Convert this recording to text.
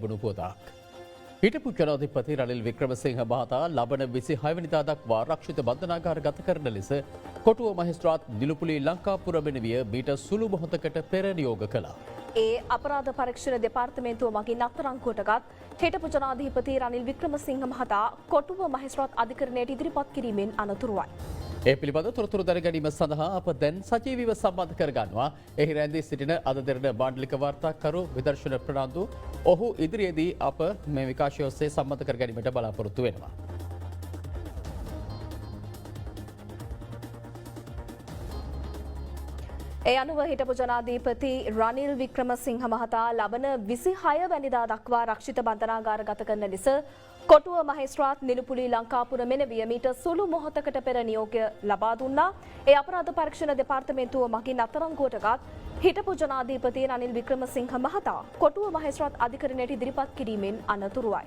ලැබුණු පුවතක්. හිටපු ජනාධිපති රනිල් වික්‍රමසිංහ මහතා ලබන 26 වෙනිදා දක්වා ආරක්ෂිත බන්ධනාගාර ගත කරන ලෙස කොටුව මහේස්ත්‍රාත් නිලුපුලි ලංකාපුර මෙනවිය මීට සුළු මොහොතකට පෙර නියෝග කළා. ඒ අපරාධ පරීක්ෂණ දෙපාර්තමේන්තුව මගින් අත්අඩංගුවටගත් හිටපු ජනාධිපති රනිල් වික්‍රමසිංහ මහතා කොටුව මහේස්ත්‍රාත් අධිකරණයට ඉදිරිපත් කිරීමෙන් අනතුරුවයි. ඒ පිළිබඳ තොරතුරු දැනගැනීම සඳහා අප දැන් සජීවීව සම්බන්ධ කරගන්නවා. එහි රැඳී සිටින අද දෙරණ මාණ්ඩලික වාර්තාකරු විදර්ශන ප්‍රනාන්දු. ඔහු ඉදිරියේදී අප මේ විකාශය ඔස්සේ සම්බන්ධ කර ගැනීමට බලාපොරොත්තු වෙනවා. ඒ අනුව හිටපු ජනාධිපති රනිල් වික්‍රමසිංහ මහතා ලබන 26 වැනිදා දක්වා ආරක්ෂිත බන්ධනාගාර ගත කරන ලෙස කොටුව මහේස්ත්‍රාත් නිලුපුලි ලංකාපුර මෙනවිය මීට සුළු මොහොතකට පෙර නියෝගය ලබා දුන්නා. ඒ අපරාධ පරීක්ෂණ දෙපාර්තමේන්තුව මගින් අත්අඩංගුවටගත් හිටපු ජනාධිපති රනිල් වික්‍රමසිංහ මහතා කොටුව මහේස්ත්‍රාත් අධිකරණයට ඉදිරිපත් කිරීමෙන් අනතුරුවයි.